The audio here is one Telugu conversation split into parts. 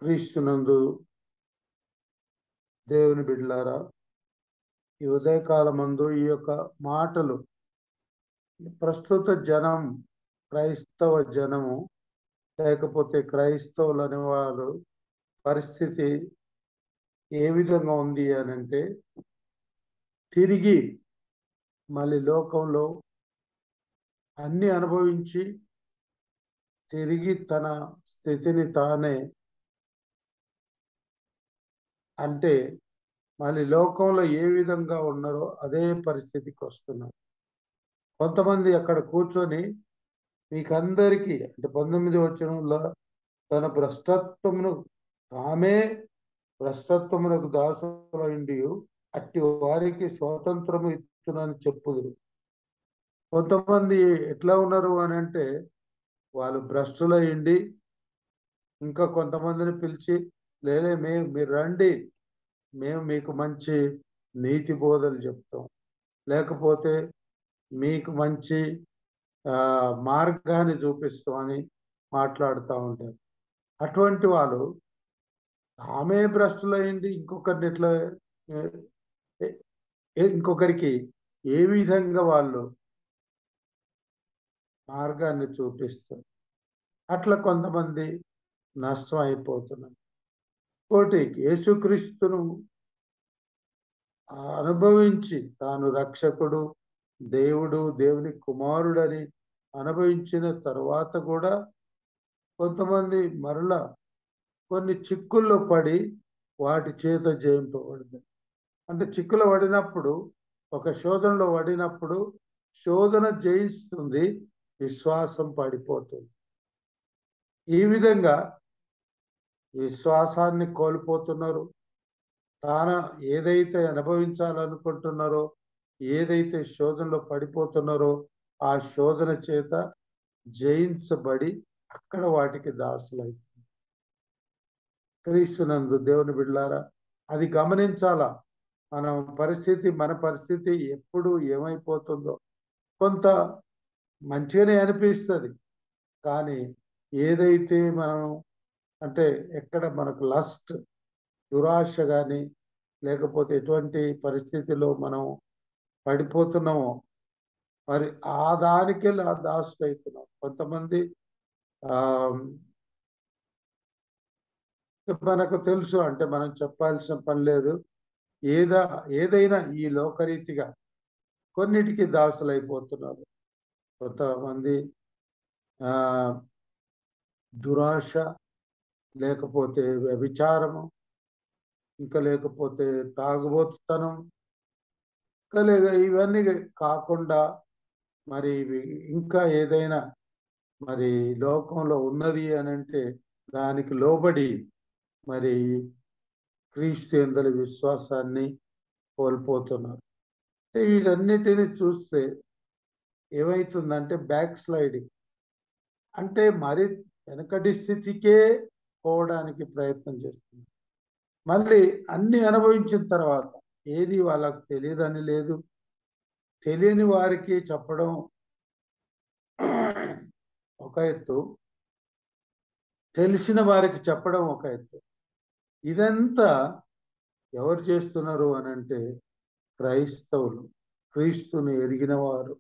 క్రీస్తునందు దేవుని బిడ్డలారా, ఈ ఉదయకాలమందు ఈ యొక్క మాటలు ప్రస్తుత జనం, క్రైస్తవ జనము లేకపోతే క్రైస్తవులు అనేవారు పరిస్థితి ఏ విధంగా ఉంది అనంటే, తిరిగి మళ్ళీ లోకంలో అన్ని అనుభవించి తిరిగి తన స్థితిని తానే అంటే మళ్ళీ లోకంలో ఏ విధంగా ఉన్నారో అదే పరిస్థితికి వస్తున్నారు. కొంతమంది అక్కడ కూర్చొని మీకందరికీ అంటే 19 వచనంలో తన భ్రష్టత్వమును తామే భ్రష్టత్వమునకు దాసులైండి అట్టి వారికి స్వాతంత్రము ఇచ్చునని చెప్పుదురు. కొంతమంది ఎట్లా ఉన్నారు అని అంటే, వాళ్ళు భ్రష్టులయ్యిండి ఇంకా కొంతమందిని పిలిచి మీరు రండి, మేము మీకు మంచి నీతి బోధలు చెప్తాం, లేకపోతే మీకు మంచి మార్గాన్ని చూపిస్తామని మాట్లాడుతూ ఉంటారు. అటువంటి వాళ్ళు ఆమె భ్రష్టులయ్యింది ఇంకొకరిని ఎట్లా ఇంకొకరికి ఏ విధంగా వాళ్ళు మార్గాన్ని చూపిస్తారు. అట్లా కొంతమంది నష్టం అయిపోతున్నారు. కోటి యేసుక్రీస్తును అనుభవించి తాను రక్షకుడు, దేవుడు, దేవుని కుమారుడని అనుభవించిన తర్వాత కూడా కొంతమంది మరలా కొన్ని చిక్కుల్లో పడి వాటి చేత జయింపబడుతుంది. అంటే చిక్కులో పడినప్పుడు, ఒక శోధనలో పడినప్పుడు శోధన జయిస్తుంది, విశ్వాసం పడిపోతుంది. ఈ విధంగా విశ్వాసాన్ని కోల్పోతున్నారు. తాను ఏదైతే అనుభవించాలనుకుంటున్నారో, ఏదైతే శోధనలో పడిపోతున్నారో ఆ శోధన చేత జయించబడి అక్కడ వాటికి దాసులైతుంది. క్రీస్తునందు దేవుని బిడ్డలారా, అది గమనించాలా. మన పరిస్థితి ఎప్పుడు ఏమైపోతుందో. కొంత మంచిగానే అనిపిస్తుంది, కానీ ఏదైతే మనం అంటే ఎక్కడ మనకు లస్ట్, దురాశ కానీ లేకపోతే ఎటువంటి పరిస్థితిలో మనం పడిపోతున్నామో మరి ఆ దానికి దాసులు అవుతున్నాం. కొంతమంది మనకు తెలుసు, అంటే మనం చెప్పాల్సిన పని లేదు, ఏదైనా ఈ లోకరీతిగా కొన్నిటికి దాసులైపోతున్నారు. కొంతమంది దురాశ, లేకపోతే వ్యభిచారము, ఇంకా లేకపోతే తాగుబోతుతనం, ఇవన్నీ కాకుండా మరి ఇంకా ఏదైనా మరి లోకంలో ఉన్నది అని అంటే దానికి లోబడి మరి క్రీస్తు యందలి విశ్వాసాన్ని కోల్పోతున్నారు. వీటన్నిటిని చూస్తే ఏమవుతుందంటే బ్యాక్ స్లైడింగ్, అంటే మరి వెనకటి స్థితికే పోవడానికి ప్రయత్నం చేస్తుంది. మళ్ళీ అన్ని అనుభవించిన తర్వాత ఏది వాళ్ళకు తెలియదని లేదు, తెలియని వారికి చెప్పడం ఒక ఎత్తు, తెలిసిన వారికి చెప్పడం ఒక ఎత్తు. ఇదంతా ఎవరు చేస్తున్నారు అని అంటే క్రైస్తవులు, క్రీస్తుని ఎరిగిన వారు,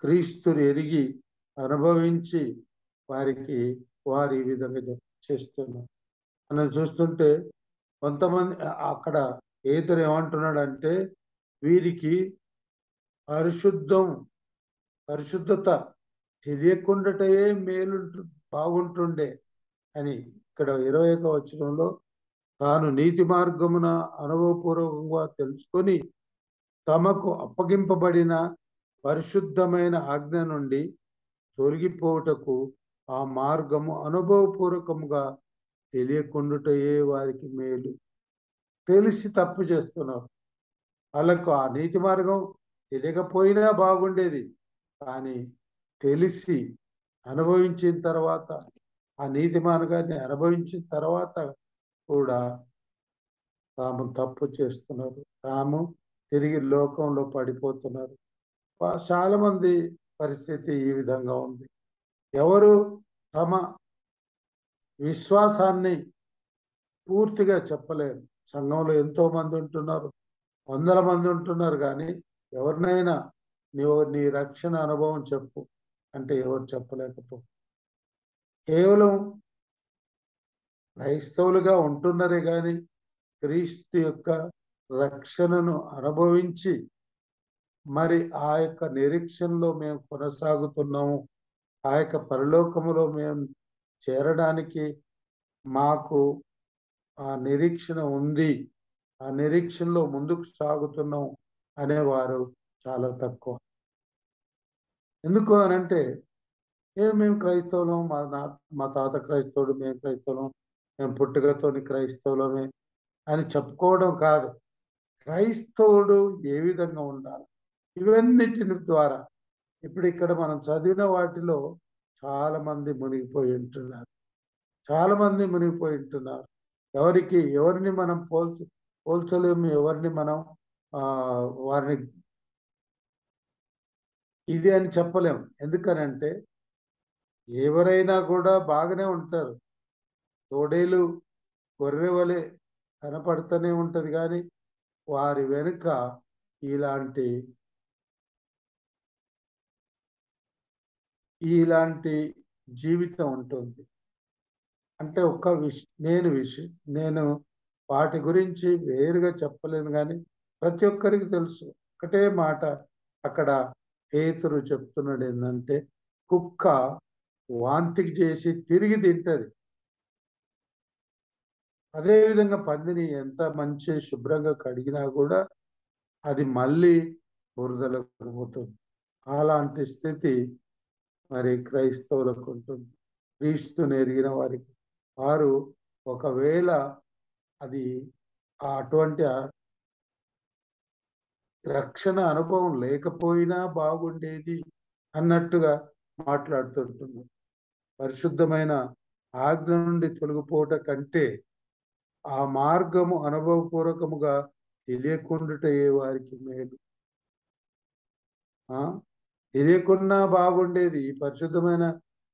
క్రీస్తుని ఎరిగి అనుభవించి వారు ఈ విధంగా చేస్తున్నారు. మనం చూస్తుంటే కొంతమంది అక్కడ ఇతరు ఏమంటున్నాడంటే, వీరికి పరిశుద్ధత తెలియకుండాటే బాగుంటుండే అని ఇక్కడ 21వ వచనంలో, తాను నీతి మార్గమున అనుభవపూర్వకంగా తెలుసుకొని తమకు అప్పగింపబడిన పరిశుద్ధమైన ఆజ్ఞ నుండి తొలగిపోవుటకు ఆ మార్గము అనుభవపూర్వకముగా తెలియకుండాటే వారికి మేలు. తెలిసి తప్పు చేస్తున్నారు. వాళ్ళకు ఆ నీతి మార్గం తెలియకపోయినా బాగుండేది, కానీ తెలిసి అనుభవించిన తర్వాత, ఆ నీతి మార్గాన్ని అనుభవించిన తర్వాత కూడా తాము తప్పు చేస్తున్నారు, తాము తిరిగి లోకంలో పడిపోతున్నారు. చాలా మంది పరిస్థితి ఈ విధంగా ఉంది. ఎవరు తమ విశ్వాసాన్ని పూర్తిగా చెప్పలేము. సంఘంలో ఎంతో మంది ఉంటున్నారు, వందల మంది ఉంటున్నారు, కానీ ఎవరినైనా నీ రక్షణ అనుభవం చెప్పు అంటే ఎవరు చెప్పలేకపో. కేవలం క్రైస్తవులుగా ఉంటున్నారే కానీ క్రీస్తు యొక్క రక్షణను అనుభవించి మరి ఆ యొక్క నిరీక్షణలో మేము కొనసాగుతున్నాము, ఆ యొక్క పరలోకములో మేము చేరడానికి మాకు ఆ నిరీక్షణ ఉంది, ఆ నిరీక్షణలో ముందుకు సాగుతున్నాం అనేవారు చాలా తక్కువ. ఎందుకు అనంటే మేము క్రైస్తవులం, మా తాత క్రైస్తవుడు, మేము క్రైస్తవులం, మేము పుట్టుకతోని క్రైస్తవులమే అని చెప్పుకోవడం కాదు. క్రైస్తవుడు ఏ విధంగా ఉండాలి, ఇవన్నిటిని ద్వారా ఇప్పుడు ఇక్కడ మనం చదివిన వాటిలో చాలా మంది మునిగిపోయి ఉంటున్నారు, చాలా మంది మునిగిపోయి ఉంటున్నారు. ఎవరిని మనం పోల్చలేము, ఎవరిని మనం వారిని ఇది అని చెప్పలేము. ఎందుకనంటే ఎవరైనా కూడా బాగానే ఉంటారు, తోడేలు గొర్రె వలె కనపడుతూనే ఉంటది, కానీ వారి వెనుక ఇలాంటి జీవితం ఉంటుంది. అంటే నేను వాటి గురించి వేరుగా చెప్పలేను, కానీ ప్రతి ఒక్కరికి తెలుసు. ఒకటే మాట అక్కడ పేతురు చెప్తున్నాడు ఏంటంటే, కుక్క వాంతికి చేసి తిరిగి తింటది, అదేవిధంగా పందిని ఎంత మంచి శుభ్రంగా కడిగినా కూడా అది మళ్ళీ బురదలోకి పోతుంది. అలాంటి స్థితి మరి క్రైస్తవులకు ఉంటుంది. క్రీస్తుని ఎరిగిన వారు ఒకవేళ అది అటువంటి రక్షణ అనుభవం లేకపోయినా బాగుండేది అన్నట్టుగా మాట్లాడుతుంటున్నారు. పరిశుద్ధమైన ఆజ్ఞ నుండి తొలగిపోవట కంటే ఆ మార్గము అనుభవపూర్వకముగా తెలియకుండాటయే వారికి మేలు. తెలియకున్నా బాగుండేది ఈ పరిశుద్ధమైన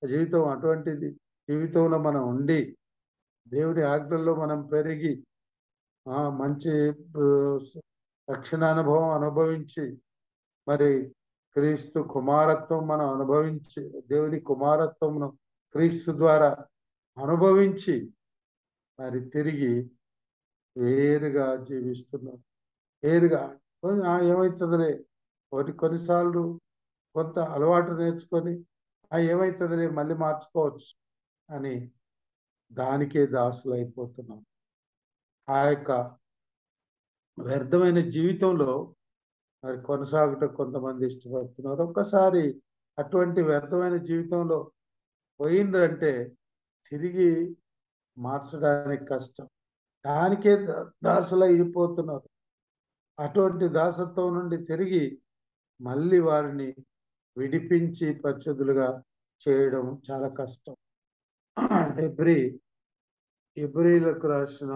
జీవితం. అటువంటిది జీవితంలో మనం ఉండి దేవుని ఆజ్ఞల్లో మనం పెరిగి మంచి రక్షణ అనుభవం అనుభవించి మరి క్రీస్తు కుమారత్వం మనం అనుభవించి దేవుని కుమారత్వంను క్రీస్తు ద్వారా అనుభవించి మరి తిరిగి వేరుగా జీవిస్తున్నాం. వేరుగా ఏమవుతుందిలే, కొన్నిసార్లు కొంత అలవాటు నేర్చుకొని ఏమవుతుందిలే మళ్ళీ మార్చుకోవచ్చు అని దానికే దాసులు అయిపోతున్నాం. ఆ యొక్క వ్యర్థమైన జీవితంలో మరి కొనసాగుట కొంతమంది ఇష్టపడుతున్నారు. ఒక్కసారి అటువంటి వ్యర్థమైన జీవితంలో పోయిందంటే తిరిగి మార్చడానికి కష్టం. దానికే దాసులు అయిపోతున్నారు. అటువంటి దాసత్వం నుండి తిరిగి మళ్ళీ వారిని విడిపించి పరిశుద్ధులుగా చేయడం చాలా కష్టం. హెబ్రీలకు రాసిన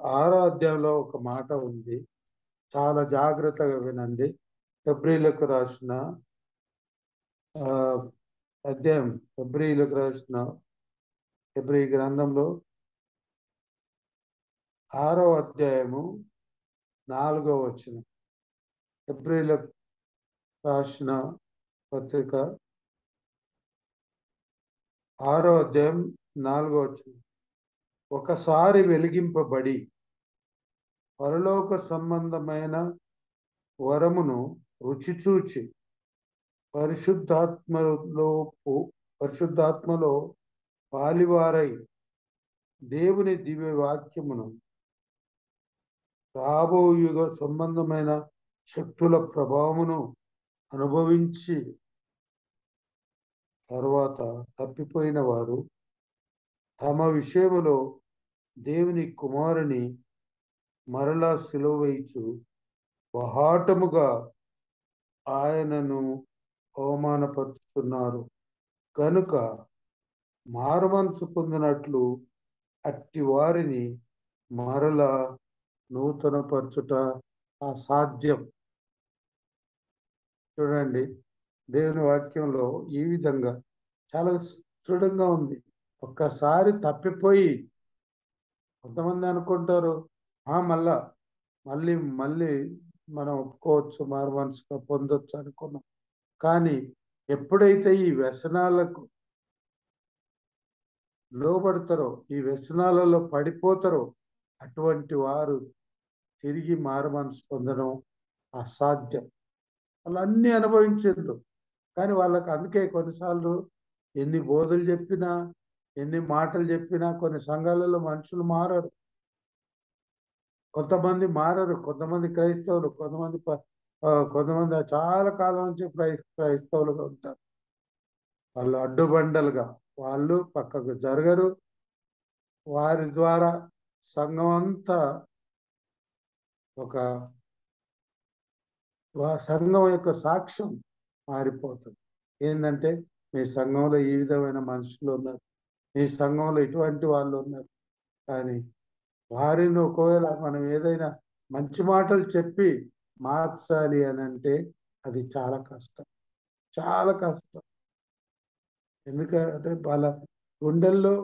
6వ అధ్యాయంలో ఒక మాట ఉంది, చాలా జాగ్రత్తగా వినండి. హెబ్రీలకు రాసిన అధ్యాయం, హెబ్రీ గ్రంథంలో 6వ అధ్యాయము 4వ వచనం. హెబ్రీలకు రాసిన పత్రిక 6వ అధ్యాయం 4వ వచనం. ఒకసారి వెలిగింపబడి పరలోక సంబంధమైన వరమును రుచిచూచి పరిశుద్ధాత్మలో పాలివారై దేవుని దివ్య వాక్యమును రాబో యుగ సంబంధమైన శక్తుల ప్రభావమును అనుభవించి తర్వాత తప్పిపోయిన వారు తమ విషయములో దేవుని కుమారుని మరలా సిలువ వేయుచు బహాటముగా ఆయనను అవమానపరుచుతున్నారు కనుక మారుమనసు పొందినట్లు అట్టి వారిని మరలా నూతనపరచుట అసాధ్యం. చూడండి, దేవుని వాక్యంలో ఈ విధంగా చాలా దృఢంగా ఉంది. ఒక్కసారి తప్పిపోయి కొంతమంది అనుకుంటారు, మళ్ళా మళ్ళీ మళ్ళీ మనం ఒప్పుకోవచ్చు, మారుమనసుగా పొందొచ్చు అనుకున్నాం. కానీ ఎప్పుడైతే ఈ వ్యసనాలకు లోబడతారో, ఈ వ్యసనాలలో పడిపోతారో, అటువంటి వారు తిరిగి మారుమనసు పొందడం అసాధ్యం. వాళ్ళన్నీ అనుభవించిండ్రు. కానీ వాళ్ళకి అందుకే కొన్నిసార్లు ఎన్ని బోధలు చెప్పినా, ఎన్ని మాటలు చెప్పినా కొన్ని సంఘాలలో మనుషులు మారరు. కొంతమంది మారరు. కొంతమంది క్రైస్తవులు, కొంతమంది చాలా కాలం నుంచి క్రైస్తవులుగా ఉంటారు. వాళ్ళు అడ్డుబండలుగా, వాళ్ళు పక్కకు జరగరు. వారి ద్వారా సంఘం అంతా ఒక సంఘం యొక్క సాక్ష్యం మారిపోతుంది. ఏందంటే, మీ సంఘంలో ఈ విధమైన మనుషులు ఉన్నారు, మీ సంఘంలో ఇటువంటి వాళ్ళు ఉన్నారు. కానీ వారిని ఒకవేళ మనం ఏదైనా మంచి మాటలు చెప్పి మార్చాలి అని అంటే అది చాలా కష్టం, చాలా కష్టం. ఎందుకంటే వాళ్ళ గుండెల్లో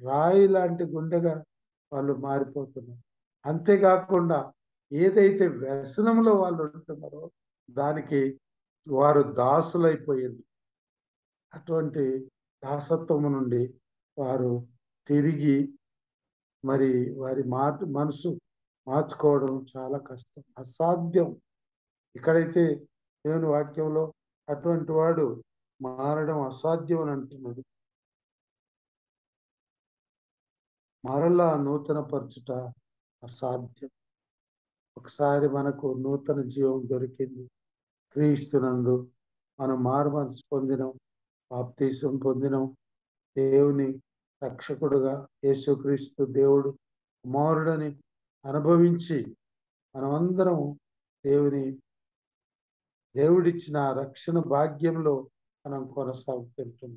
రాయి లాంటి గుండెగా వాళ్ళు మారిపోతున్నారు. అంతేకాకుండా ఏదైతే వ్యసనంలో వాళ్ళు ఉంటున్నారో దానికి వారు దాసులైపోయింది. అటువంటి దాసత్వము నుండి వారు తిరిగి మరి వారి మనసు మార్చుకోవడం చాలా కష్టం, అసాధ్యం. ఇక్కడైతే దేవుని వాక్యంలో అటువంటి వాడు మారడం అసాధ్యం అని అంటున్నాడు. మరలా నూతన పరచుట అసాధ్యం. ఒకసారి మనకు నూతన జీవం దొరికింది, క్రీస్తునందు మనం మారుమనసు పొందినం, బాప్తీసం పొందినం. దేవుని రక్షకుడుగా యేసుక్రీస్తు దేవుడు కుమారుడని అనుభవించి మనమందరం దేవుడిచ్చిన రక్షణ భాగ్యంలో మనం కొనసాగుతుంటాం.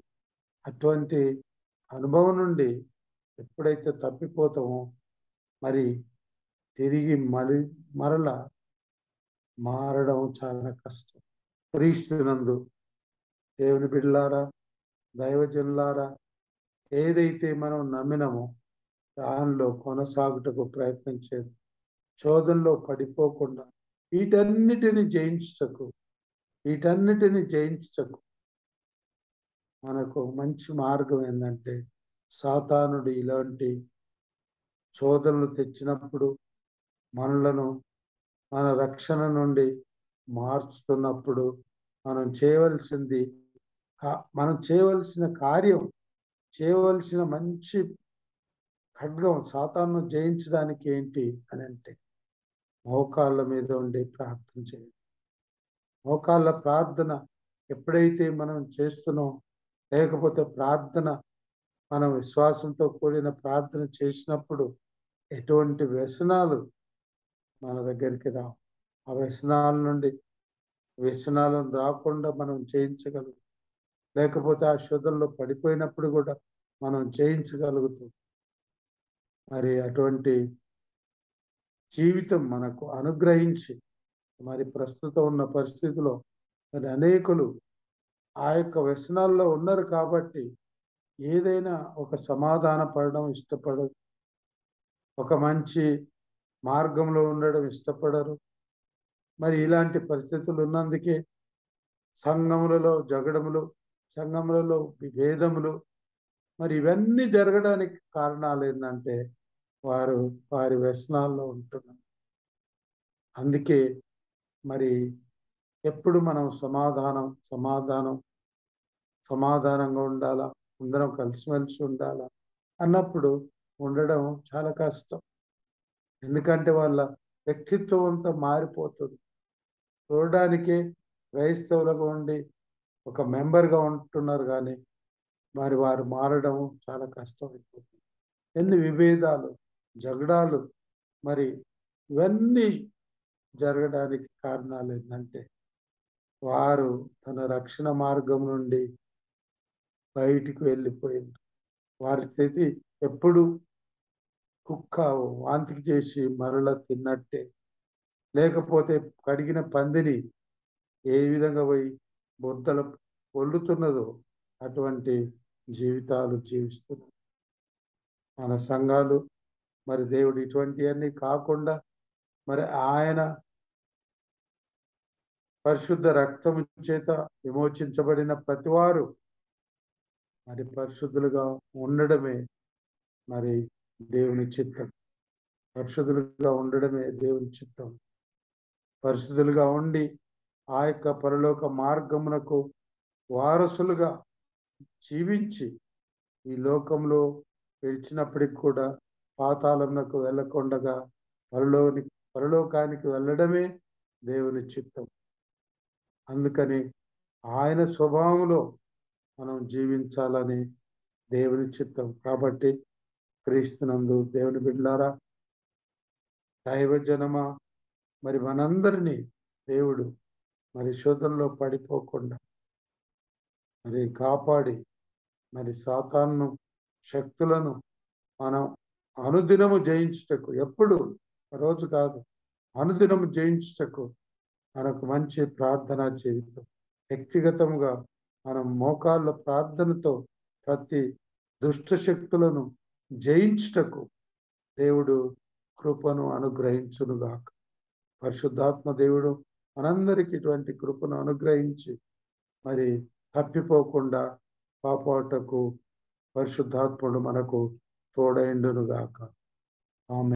అటువంటి అనుభవం నుండి ఎప్పుడైతే తప్పిపోతామో మరి తిరిగి మరల మారడం చాలా కష్టం. క్రీస్తునందు దేవుని బిడ్డలారా, దైవజనులారా, ఏదైతే మనం నమ్మినమో దానిలో కొనసాగుటకు ప్రయత్నం చేద్దాం. శోధనలో పడిపోకుండా వీటన్నిటిని జయించటకు మనకు మంచి మార్గం ఏంటంటే, సాతానుడు ఇలాంటి శోధనలు తెచ్చినప్పుడు, మనలను మన రక్షణ నుండి మార్చుతున్నప్పుడు మనం చేయవలసిన కార్యం, చేయవలసిన మంచి ఖడ్గం సాతాను జయించడానికి ఏంటి అని అంటే, మోకాళ్ళ మీద ఉండి ప్రార్థన చేయాలి. మోకాళ్ళ ప్రార్థన ఎప్పుడైతే మనం చేస్తున్నాం, లేకపోతే మనం విశ్వాసంతో కూడిన ప్రార్థన చేసినప్పుడు ఎటువంటి వ్యసనాలు మన దగ్గరికి రావు. ఆ వ్యసనాలను రాకుండా మనం జయించగలం. లేకపోతే ఆ శోధనలో పడిపోయినప్పుడు కూడా మనం జయించగలుగుతాం. మరి అటువంటి జీవితం మనకు అనుగ్రహించి మరి ప్రస్తుతం ఉన్న పరిస్థితిలో మరి అనేకులు ఆ యొక్క వ్యసనాల్లో ఉన్నారు కాబట్టి ఏదైనా ఒక సమాధాన పడడం ఇష్టపడరు, ఒక మంచి మార్గంలో ఉండడం ఇష్టపడరు. మరి ఇలాంటి పరిస్థితులు ఉన్నందుకే సంఘములలో జగడములు, సంఘములలో విభేదములు, మరి ఇవన్నీ జరగడానికి కారణాలు ఏంటంటే వారి వ్యసనాల్లో ఉంటున్నారు. అందుకే మరి ఎప్పుడు మనం సమాధానంగా ఉండాలా, అందరం కలిసిమెలిసి ఉండాలా అన్నప్పుడు ఉండడం చాలా కష్టం. ఎందుకంటే వాళ్ళ వ్యక్తిత్వం అంతా మారిపోతుంది. చూడడానికే క్రైస్తవులుగా ఉండి ఒక మెంబర్గా ఉంటున్నారు, కానీ మరి వారు మారడం చాలా కష్టం అయిపోతుంది. ఎన్ని విభేదాలు, జగడాలు, మరి ఇవన్నీ జరగడానికి కారణాలు ఏంటంటే వారు తన రక్షణ మార్గం నుండి బయటికి వెళ్ళిపోయింది. వారి స్థితి ఎప్పుడు కుక్క వాంతికి చేసి మరల తిన్నట్టే, లేకపోతే కడిగిన పందిని ఏ విధంగా పోయి బొద్దల పొల్లుతున్నదో అటువంటి జీవితాలు జీవిస్తున్నారు. మన సంఘాలు మరి దేవుడు ఇటువంటివన్నీ కాకుండా మరి ఆయన పరిశుద్ధ రక్తము చేత విమోచించబడిన ప్రతివారు మరి పరిశుద్ధులుగా ఉండడమే మరి దేవుని చిత్తం. పరిశుద్ధులుగా ఉండడమే దేవుని చిత్తం. పరిశుద్ధులుగా ఉండి ఆ యొక్క పరలోక మార్గమునకు వారసులుగా జీవించి ఈ లోకంలో విడిచినప్పటికి కూడా పాతాళమునకు వెళ్ళకుండగా పరలోకానికి వెళ్ళడమే దేవుని చిత్తం. అందుకని ఆయన స్వభావంలో మనం జీవించాలని దేవుని చిత్తం. కాబట్టి క్రీస్తునందు దేవుని బిడ్డలారా, దైవజనమా, మరి మనందరినీ దేవుడు మరి శోధనలో పడిపోకుండా మరి కాపాడి మరి సాతాను శక్తులను మనం అనుదినము జయించుటకు, ఎప్పుడు రోజు కాదు, అనుదినము జయించుటకు మనకు మంచి ప్రార్థనా జీవితం, వ్యక్తిగతంగా మనం మోకాళ్ళ ప్రార్థనతో ప్రతి దుష్ట శక్తులను జయించుటకు దేవుడు కృపను అనుగ్రహించునుగాక. పరిశుద్ధాత్మ దేవుడు మనందరికీ ఇటువంటి కృపను అనుగ్రహించి మరి తప్పిపోకుండా కాపాడుటకు పరిశుద్ధాత్ముడు మనకు తోడైండునుగాక. ఆమేన్.